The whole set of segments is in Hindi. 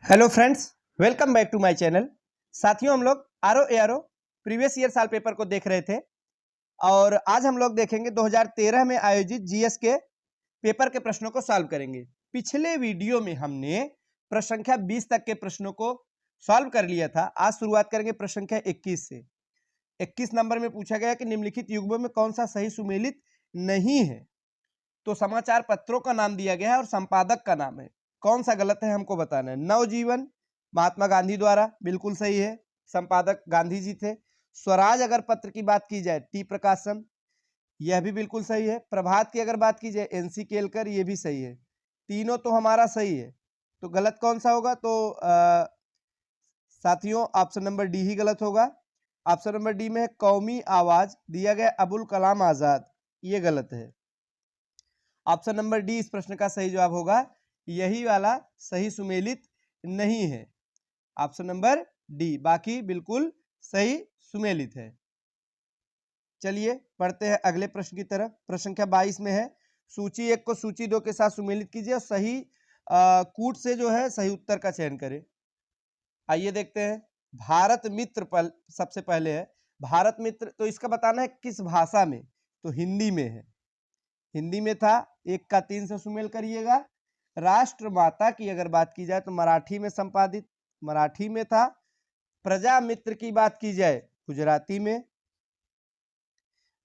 Hello friends, welcome back to my channel. साथियों, हम लोग आरओ प्रीवियस ईयर साल पेपर को देख रहे थे और आज हम लोग देखेंगे 2013 में आयोजित जीएस के पेपर के प्रश्नों को सॉल्व करेंगे। पिछले वीडियो में हमने प्रश्न संख्या 20 तक के प्रश्नों को सॉल्व कर लिया था। आज शुरुआत करेंगे प्रश्न संख्या 21 से। 21 नंबर में पूछा गया कि निम्नलिखित युग्मों में कौन सा सही सुमेलित नहीं है। तो समाचार पत्रों का नाम दिया गया है और संपादक का नाम है। कौन सा गलत है हमको बताना है। नवजीवन महात्मा गांधी द्वारा, बिल्कुल सही है, संपादक गांधी जी थे। स्वराज अगर पत्र की बात की जाए टी प्रकाशन, यह भी बिल्कुल सही है। प्रभात की अगर बात की जाए एनसी केलकर, यह भी सही है। तीनों तो हमारा सही है, तो गलत कौन सा होगा? तो साथियों, ऑप्शन नंबर डी ही गलत होगा। ऑप्शन नंबर डी में है कौमी आवाज, दिया गया अबुल कलाम आजाद, ये गलत है। ऑप्शन नंबर डी इस प्रश्न का सही जवाब होगा। यही वाला सही सुमेलित नहीं है, ऑप्शन नंबर डी। बाकी बिल्कुल सही सुमेलित है। चलिए पढ़ते हैं अगले प्रश्न की तरफ। प्रश्न संख्या 22 में है, सूची 1 को सूची 2 के साथ सुमेलित कीजिए और सही कूट से जो है सही उत्तर का चयन करें। आइए देखते हैं। भारत मित्र सबसे पहले है। भारत मित्र, तो इसका बताना है किस भाषा में, तो हिंदी में है। हिंदी में था, 1 का 3 से सुमेल करिएगा। राष्ट्र माता की अगर बात की जाए तो मराठी में संपादित, मराठी में था। प्रजा मित्र की बात की जाए गुजराती में।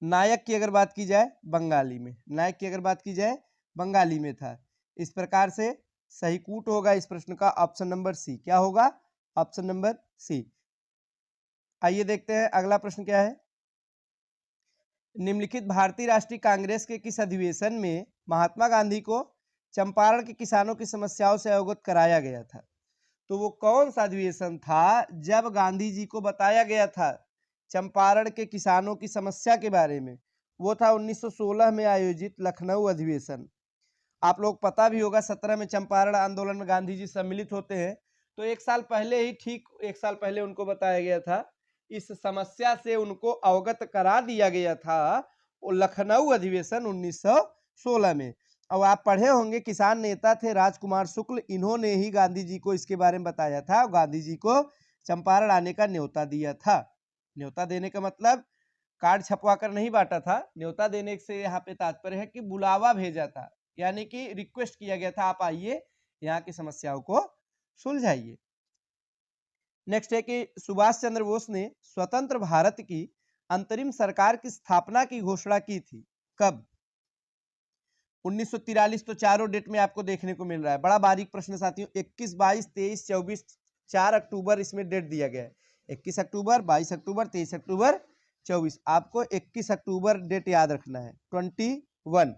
नायक की अगर बात की जाए बंगाली में, नायक की अगर बात की जाए बंगाली में था। इस प्रकार से सही कूट होगा इस प्रश्न का ऑप्शन नंबर सी। क्या होगा? Option number C. आइए देखते हैं अगला प्रश्न क्या है। निम्नलिखित भारतीय राष्ट्रीय कांग्रेस के किस अधिवेशन में महात्मा गांधी को चंपारण के किसानों की समस्याओं से अवगत कराया गया था? तो वो कौन सा अधिवेशन था जब गांधी जी को बताया गया था चंपारण के किसानों की समस्या के बारे में? वो था 1916 में आयोजित लखनऊ अधिवेशन। आप लोग पता भी होगा 17 में चंपारण आंदोलन में गांधी जी सम्मिलित होते हैं, तो एक साल पहले ही, ठीक एक साल पहले उनको बताया गया था, इस समस्या से उनको अवगत करा दिया गया था, वो लखनऊ अधिवेशन 1916 में। अब आप पढ़े होंगे, किसान नेता थे राजकुमार शुक्ल, इन्होंने ही गांधी जी को इसके बारे में बताया था। गांधी जी को चंपारण आने का न्योता दिया था। न्योता देने का मतलब कार्ड छपवा कर नहीं बांटा था। न्योता देने से यहाँ पे तात्पर्य है कि बुलावा भेजा था, यानी कि रिक्वेस्ट किया गया था, आप आइए यहाँ की समस्याओं को सुलझाइए। नेक्स्ट है कि सुभाष चंद्र बोस ने स्वतंत्र भारत की अंतरिम सरकार की स्थापना की घोषणा की थी, कब? 1943, तो चारों डेट में आपको देखने को मिल रहा है। बड़ा बारीक प्रश्न साथियों। 21, 22, 23, 24, 4 अक्टूबर इसमें डेट दिया गया है। 21 अक्टूबर, 22 अक्टूबर, 23 अक्टूबर, 24। आपको 21 अक्टूबर डेट याद रखना है। 21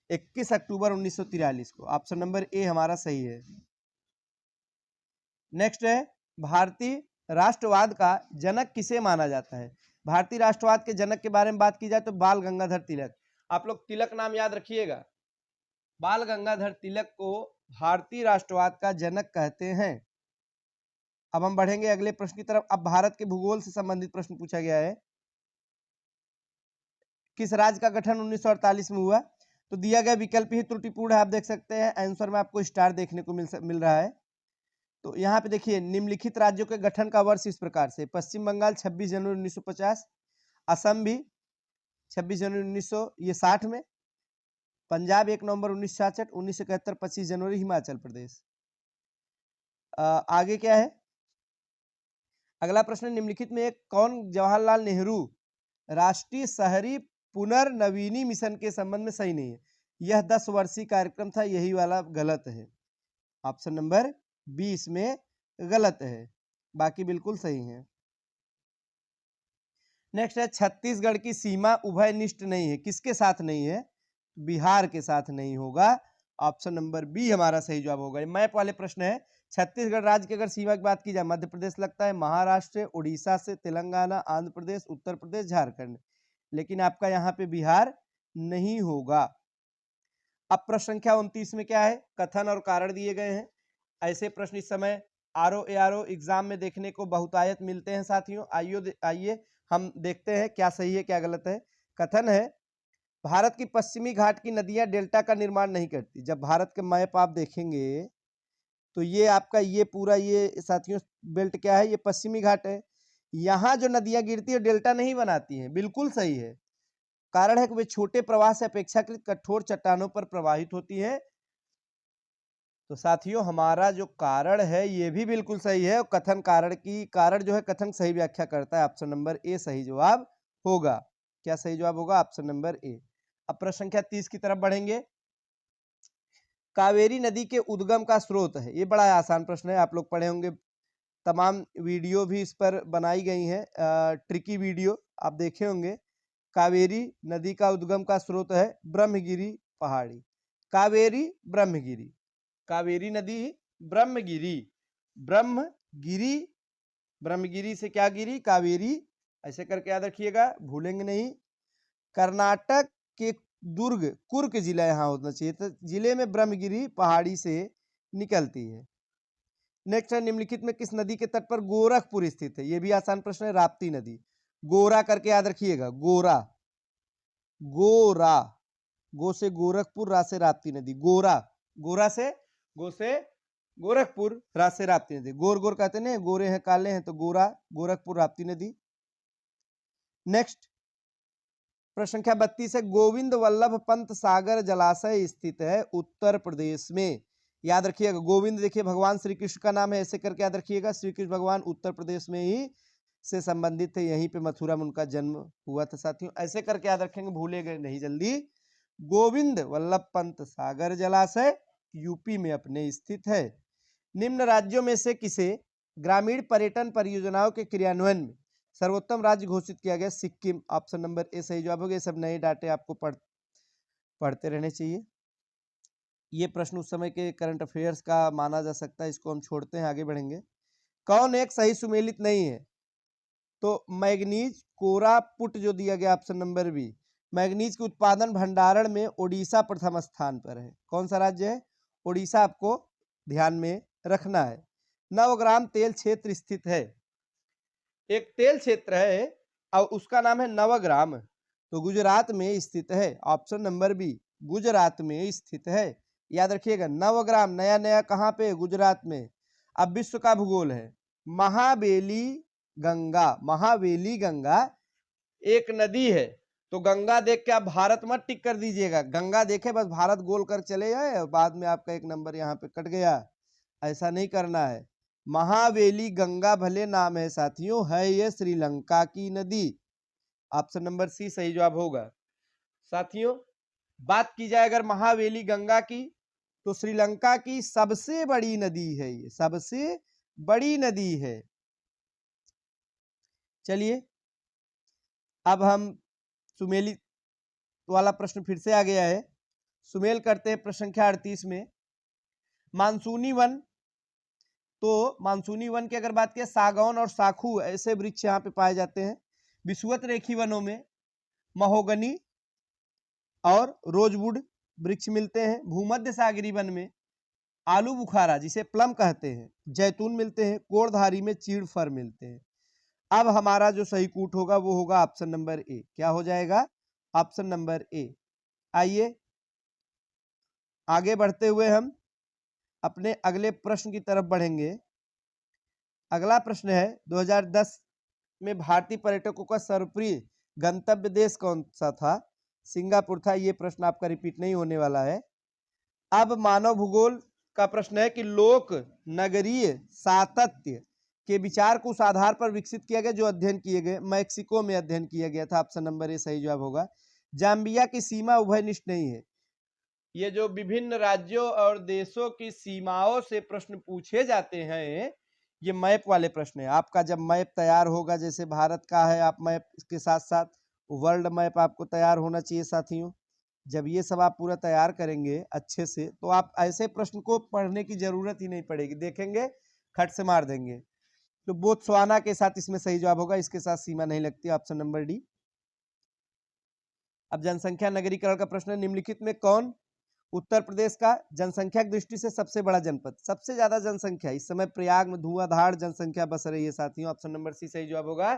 21 अक्टूबर 1943 को। ऑप्शन नंबर ए हमारा सही है। नेक्स्ट है, भारतीय राष्ट्रवाद का जनक किसे माना जाता है? भारतीय राष्ट्रवाद के जनक के बारे में बात की जाए तो बाल गंगाधर तिलक। आप लोग तिलक नाम याद रखिएगा। बाल गंगाधर तिलक को भारतीय राष्ट्रवाद का जनक कहते हैं। अब हम बढ़ेंगे अगले प्रश्न की तरफ। अब भारत के भूगोल से संबंधित प्रश्न पूछा गया है। किस राज्य का गठन 1948 में हुआ? तो दिया गया विकल्प ही त्रुटिपूर्ण है, आप देख सकते हैं। आंसर में आपको स्टार देखने को मिल रहा है। तो यहाँ पे देखिए, निम्नलिखित राज्यों के गठन का वर्ष इस प्रकार से: पश्चिम बंगाल 26 जनवरी 1950, असम भी 26 जनवरी 1960 में, पंजाब 1 नवंबर 1966, 1971 25 जनवरी, हिमाचल प्रदेश। आगे क्या है? अगला प्रश्न, निम्नलिखित में एक कौन जवाहरलाल नेहरू राष्ट्रीय शहरी पुनर्नवीनी मिशन के संबंध में सही नहीं है? यह 10 वर्षीय कार्यक्रम था, यही वाला गलत है। ऑप्शन नंबर 20 में गलत है, बाकी बिल्कुल सही है। नेक्स्ट है, छत्तीसगढ़ की सीमा उभयनिष्ठ नहीं है, किसके साथ नहीं है? बिहार के साथ नहीं होगा। ऑप्शन नंबर बी हमारा सही जवाब होगा। मैप वाले प्रश्न है। छत्तीसगढ़ राज्य की अगर सीमा की बात की जाए, मध्य प्रदेश लगता है, महाराष्ट्र, उड़ीसा से तेलंगाना, आंध्र प्रदेश, उत्तर प्रदेश, झारखंड, लेकिन आपका यहाँ पे बिहार नहीं होगा। अब प्रश्न संख्या 29 में क्या है? कथन और कारण दिए गए हैं। ऐसे प्रश्न इस समय आरओ एग्जाम में देखने को बहुतायत मिलते हैं साथियों। आइए हम देखते हैं क्या सही है क्या गलत है। कथन है, भारत की पश्चिमी घाट की नदियां डेल्टा का निर्माण नहीं करती। जब भारत के मैप आप देखेंगे तो ये आपका ये पूरा ये साथियों बेल्ट क्या है, ये पश्चिमी घाट है। यहाँ जो नदियां गिरती है डेल्टा नहीं बनाती हैं, बिल्कुल सही है। कारण है कि वे छोटे प्रवाह से अपेक्षाकृत कठोर चट्टानों पर प्रवाहित होती है। तो साथियों हमारा जो कारण है ये भी बिल्कुल सही है, और कथन कारण जो है कथन सही व्याख्या करता है। ऑप्शन नंबर ए सही जवाब होगा। क्या सही जवाब होगा? Option number A. अब प्रश्न संख्या 30 की तरफ बढ़ेंगे। कावेरी नदी के उद्गम का स्रोत है, ये बड़ा आसान प्रश्न है, आप लोग पढ़े होंगे, तमाम वीडियो भी इस पर बनाई गई हैं, ट्रिकी वीडियो आप देखे होंगे। कावेरी नदी का उद्गम का स्रोत है ब्रह्मगिरी पहाड़ी। कावेरी ब्रह्मगिरी, कावेरी नदी ब्रह्मगिरी, ब्रह्मगिरी, ब्रह्मगिरी से क्या गिरी? कावेरी। ऐसे करके याद रखिएगा, भूलेंगे नहीं। कर्नाटक के कुर्ग जिला यहाँ होना चाहिए, तो जिले में ब्रह्मगिरी पहाड़ी से निकलती है। नेक्स्ट है, निम्नलिखित में किस नदी के तट पर गोरखपुर स्थित है? ये भी आसान प्रश्न है, राप्ती नदी। गोरा करके याद रखिएगा, गोरा, गोरा, गो से गोरखपुर, रा से राप्ती नदी, गोरा, गोरा से गो से गोरखपुर, रा से राप्ती नदी। गोर गोर कहते हैं, गोरे हैं काले हैं, तो गोरा, गोरखपुर, राप्ती नदी। नेक्स्ट प्रश्न संख्या 32 है, गोविंद वल्लभ पंत सागर जलाशय स्थित है उत्तर प्रदेश में। याद रखिएगा, गोविंद देखिए भगवान श्री कृष्ण का नाम है, ऐसे करके याद रखिएगा। श्री कृष्ण भगवान उत्तर प्रदेश में ही से संबंधित थे, यहीं पे मथुरा में उनका जन्म हुआ था साथियों। ऐसे करके याद रखेंगे, भूलेंगे नहीं जल्दी। गोविंद वल्लभ पंत सागर जलाशय यूपी में अपने स्थित है। निम्न राज्यों में से किसे ग्रामीण पर्यटन परियोजनाओं के क्रियान्वयन में सर्वोत्तम राज्य घोषित किया गया? सिक्किम। ऑप्शन नंबर ए सही जवाब होगा। ये सब नए डाटे आपको पढ़ते रहने चाहिए। ये प्रश्न उस समय के करंट अफेयर्स का माना जा सकता है, इसको हम छोड़ते हैं, आगे बढ़ेंगे। कौन एक सही सुमेलित नहीं है? तो मैग्नीज कोरापुट जो दिया गया ऑप्शन नंबर बी। मैग्नीज के उत्पादन भंडारण में ओडिशा प्रथम स्थान पर है। कौन सा राज्य है? ओडिशा, आपको ध्यान में रखना है। नवग्राम तेल क्षेत्र स्थित है, एक तेल क्षेत्र है और उसका नाम है नवग्राम, तो गुजरात में स्थित है। ऑप्शन नंबर बी, गुजरात में स्थित है। याद रखिएगा, नवग्राम नया नया कहाँ पे? गुजरात में। अब विश्व का भूगोल है, महावेली गंगा, महावेली गंगा एक नदी है, तो गंगा देख के आप भारत मत टिक कर दीजिएगा, गंगा देखे बस भारत गोल कर चले जाए और बाद में आपका एक नंबर यहाँ पे कट गया, ऐसा नहीं करना है। महावेली गंगा भले नाम है साथियों, है ये श्रीलंका की नदी। ऑप्शन नंबर सी सही जवाब होगा। साथियों बात की जाए अगर महावेली गंगा की, तो श्रीलंका की सबसे बड़ी नदी है, ये सबसे बड़ी नदी है। चलिए अब हम सुमेली वाला प्रश्न फिर से आ गया है, सुमेल करते हैं प्रश्न संख्या 38 में। मानसूनी वन, तो मानसूनी वन की अगर बात करें, सागौन और साखू ऐसे वृक्ष यहाँ पे पाए जाते हैं। विषुवत रेखी वनों में महोगनी और रोजवुड वृक्ष मिलते हैं। भूमध्य सागरी वन में आलू बुखारा जिसे प्लम कहते हैं, जैतून मिलते हैं। कोड़धारी में चीड़ फर मिलते हैं। अब हमारा जो सही कूट होगा वो होगा ऑप्शन नंबर ए। क्या हो जाएगा? Option number A. आइए आगे बढ़ते हुए हम अपने अगले प्रश्न की तरफ बढ़ेंगे। अगला प्रश्न है, 2010 में भारतीय पर्यटकों का सर्वप्रिय गंतव्य देश कौन सा था? सिंगापुर था। ये प्रश्न आपका रिपीट नहीं होने वाला है। अब मानव भूगोल का प्रश्न है कि लोक नगरीय सातत्य के विचार को उस आधार पर विकसित किया गया जो अध्ययन किए गए। मैक्सिको में अध्ययन किया गया था। ऑप्शन नंबर ए सही जवाब होगा। जाम्बिया की सीमा उभयनिष्ठ नहीं है। ये जो विभिन्न राज्यों और देशों की सीमाओं से प्रश्न पूछे जाते हैं, ये मैप वाले प्रश्न है। आपका जब मैप तैयार होगा, जैसे भारत का है, आप मैप के साथ साथ वर्ल्ड मैप आपको तैयार होना चाहिए साथियों। जब ये सब आप पूरा तैयार करेंगे अच्छे से, तो आप ऐसे प्रश्न को पढ़ने की जरूरत ही नहीं पड़ेगी, देखेंगे खट से मार देंगे। तो बोत्सवाना के साथ इसमें सही जवाब होगा, इसके साथ सीमा नहीं लगती। Option number D. अब जनसंख्या नगरीकरण का प्रश्न है, निम्नलिखित में कौन उत्तर प्रदेश का जनसंख्या की दृष्टि से सबसे बड़ा जनपद? सबसे ज्यादा जनसंख्या इस समय प्रयाग में धुआंधार जनसंख्या बस रही है साथियों। ऑप्शन नंबर सी सही जवाब होगा।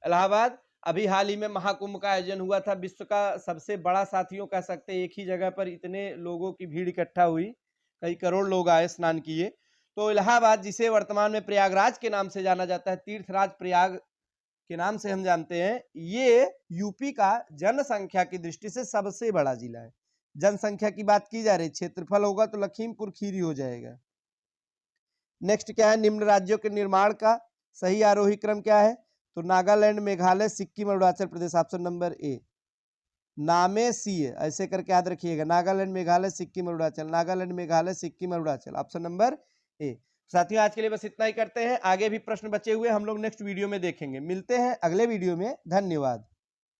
इलाहाबाद। अभी हाल ही में महाकुंभ का आयोजन हुआ था, विश्व का सबसे बड़ा साथियों कह सकते हैं। एक ही जगह पर इतने लोगों की भीड़ इकट्ठा हुई, कई करोड़ लोग आए, स्नान किए। तो इलाहाबाद, जिसे वर्तमान में प्रयागराज के नाम से जाना जाता है, तीर्थराज प्रयाग के नाम से हम जानते हैं, ये यूपी का जनसंख्या की दृष्टि से सबसे बड़ा जिला है। जनसंख्या की बात की जा रही, क्षेत्रफल होगा तो लखीमपुर खीरी हो जाएगा। नेक्स्ट क्या है, निम्न राज्यों के निर्माण का सही आरोही क्रम क्या है? तो Nagaland, Meghalaya, Sikkim, Arunachal Pradesh, option number A. नामेसीय ऐसे करके याद रखिएगा, Nagaland, Meghalaya, Sikkim, Arunachal, Nagaland, Meghalaya, Sikkim, Arunachal, option number A. साथियों, आज के लिए बस इतना ही करते हैं, आगे भी प्रश्न बचे हुए हम लोग नेक्स्ट वीडियो में देखेंगे। मिलते हैं अगले वीडियो में, धन्यवाद।